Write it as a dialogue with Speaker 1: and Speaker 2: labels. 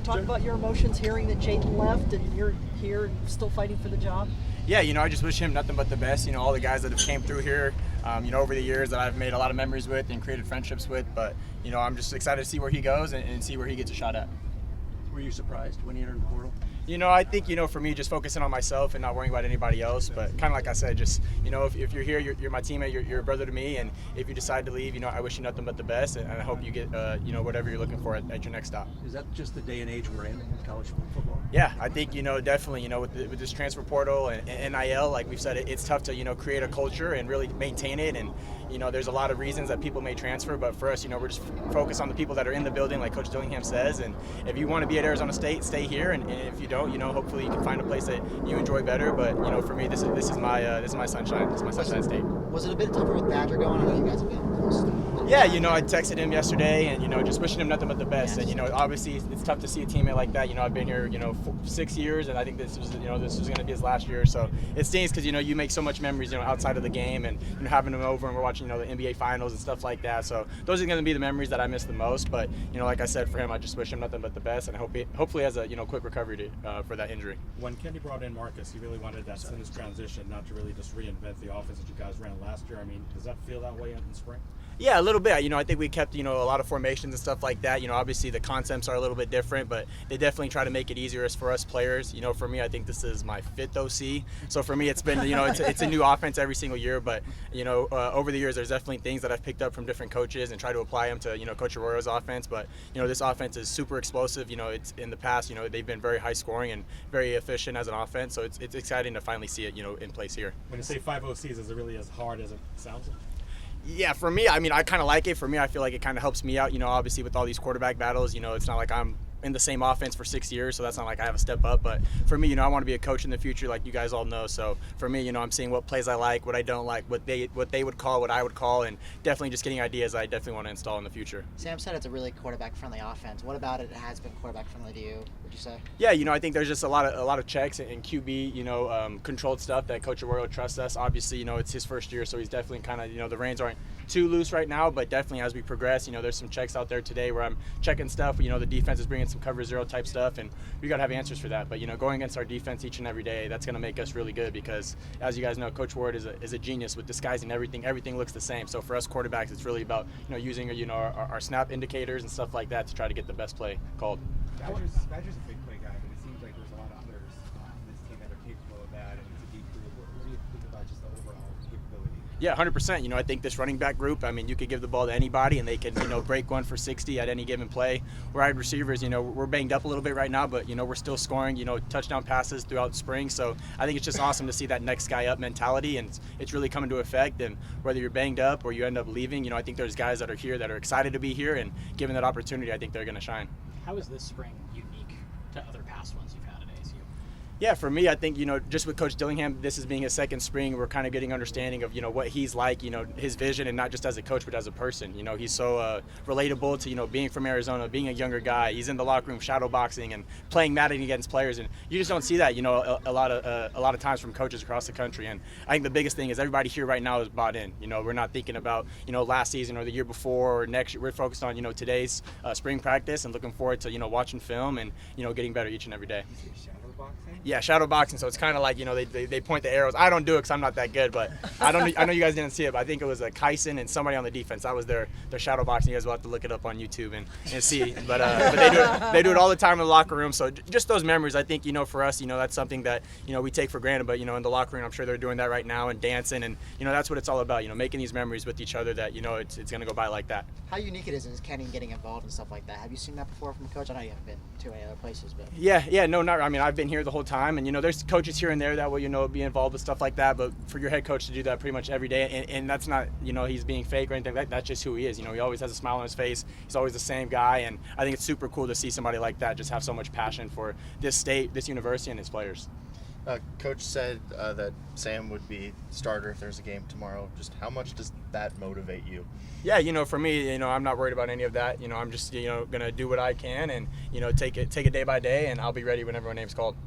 Speaker 1: talk about your emotions hearing that Jaden left and you're here and still fighting for the job?
Speaker 2: Yeah, I just wish him nothing but the best. All the guys that have came through here, over the years that I've made a lot of memories with and created friendships with. But, I'm just excited to see where he goes and see where he gets a shot at.
Speaker 3: Were you surprised when he entered the portal?
Speaker 2: I think, for me, just focusing on myself and not worrying about anybody else. But kind of like I said, just, if you're here, you're my teammate, you're a brother to me. And if you decide to leave, I wish you nothing but the best. And I hope you get, whatever you're looking for at your next stop.
Speaker 3: Is that just the day and age we're in college football?
Speaker 2: Yeah, I think, definitely, with this transfer portal and NIL, like we've said, it's tough to, create a culture and really maintain it. And, there's a lot of reasons that people may transfer. But for us, we're just focused on the people that are in the building, like Coach Dillingham says. And if you want to be at Arizona State, stay here. And if you don't, hopefully you can find a place that you enjoy better. But for me, this is my sunshine. This is my sunshine state.
Speaker 4: Was it a bit tougher with Badger going? I know you guys have been close.
Speaker 2: Yeah, I texted him yesterday, and just wishing him nothing but the best. And obviously it's tough to see a teammate like that. I've been here 6 years, and I think this was going to be his last year. So it stings because you make so much memories outside of the game, and having him over and we're watching the NBA finals and stuff like that. So those are going to be the memories that I miss the most. But like I said, for him, I just wish him nothing but the best, and I hope hopefully has a quick recovery for that injury.
Speaker 5: When Kenny brought in Marcus, he really wanted that seamless transition, not to really just reinvent the offense that you guys ran last year. I mean, does that feel that way in spring?
Speaker 2: Yeah, a little bit. I think we kept, a lot of formations and stuff like that. Obviously the concepts are a little bit different, but they definitely try to make it easier for us players. For me, I think this is my 5th OC. So for me, it's been, it's a new offense every single year. But, over the years, there's definitely things that I've picked up from different coaches and try to apply them to, Coach Arroyo's offense. But, this offense is super explosive. It's in the past, they've been very high scoring and very efficient as an offense. So it's exciting to finally see it, in place here.
Speaker 5: When you say 5 OCs, is it really as hard as it sounds?
Speaker 2: Yeah, for me, I kind of like it. For me, I feel like it kind of helps me out, obviously with all these quarterback battles. It's not like I'm in the same offense for 6 years, so that's not like I have a step up. But for me, I want to be a coach in the future, like you guys all know. So for me, I'm seeing what plays I like, what I don't like, what they would call, what I would call, and definitely just getting ideas I definitely want to install in the future.
Speaker 4: Sam said it's a really quarterback-friendly offense. What about it has been quarterback-friendly to you, would you say?
Speaker 2: Yeah, I think there's just a lot of checks and QB, controlled stuff that Coach Arroyo trusts us. Obviously, it's his first year, so he's definitely kind of, the reins aren't too loose right now, but definitely as we progress, there's some checks out there today where I'm checking stuff. The defense is bringing some cover zero type stuff, and we got to have answers for that. But going against our defense each and every day, that's going to make us really good because, as you guys know, Coach Ward is a genius with disguising everything. Everything looks the same. So for us quarterbacks, it's really about using our snap indicators and stuff like that to try to get the best play called.
Speaker 6: Badger's a big play guy, but it seems like there's a lot of others on this team that are capable of that, and it's a deep group. What do you think about just the overall capability?
Speaker 2: Yeah, 100%. I think this running back group, you could give the ball to anybody and they can, break one for 60 at any given play. Wide receivers, we're banged up a little bit right now, but, we're still scoring, touchdown passes throughout spring. So I think it's just awesome to see that next guy up mentality, and it's really coming to effect. And whether you're banged up or you end up leaving, I think there's guys that are here that are excited to be here, and given that opportunity, I think they're going to shine.
Speaker 7: How is this spring unique to other past ones you've had at ASU?
Speaker 2: Yeah, for me, I think, just with Coach Dillingham, this is being his second spring, we're kind of getting understanding of, what he's like, his vision, and not just as a coach, but as a person. He's so relatable to, being from Arizona, being a younger guy. He's in the locker room shadow boxing and playing Madden against players, and you just don't see that, a lot of times from coaches across the country. And I think the biggest thing is everybody here right now is bought in. We're not thinking about, last season or the year before or next year. We're focused on, today's spring practice and looking forward to, watching film and, getting better each and every day. Yeah, shadow boxing. So it's kind of like, they point the arrows. I don't do it because I'm not that good, but I know you guys didn't see it, but I think it was Kyson and somebody on the defense. That was their shadow boxing. You guys will have to look it up on YouTube and see. But they do it all the time in the locker room. So just those memories, I think, for us, that's something that, we take for granted. But, in the locker room, I'm sure they're doing that right now and dancing. And, that's what it's all about, making these memories with each other that, it's going to go by like that.
Speaker 4: How unique it is Kenny getting involved and stuff like that. Have you seen that before from a coach? I know you haven't been to any other places, but.
Speaker 2: Yeah, no, not. I mean, I've been here the whole time, and there's coaches here and there that will be involved with stuff like that. But for your head coach to do that pretty much every day, and that's not he's being fake or anything like that. That's just who he is. He always has a smile on his face. He's always the same guy, and I think it's super cool to see somebody like that just have so much passion for this state, this university, and its players.
Speaker 8: Coach said that Sam would be starter if there's a game tomorrow. Just how much does that motivate you?
Speaker 2: Yeah, for me, I'm not worried about any of that. I'm just, going to do what I can and, take it day by day, and I'll be ready whenever my name's called.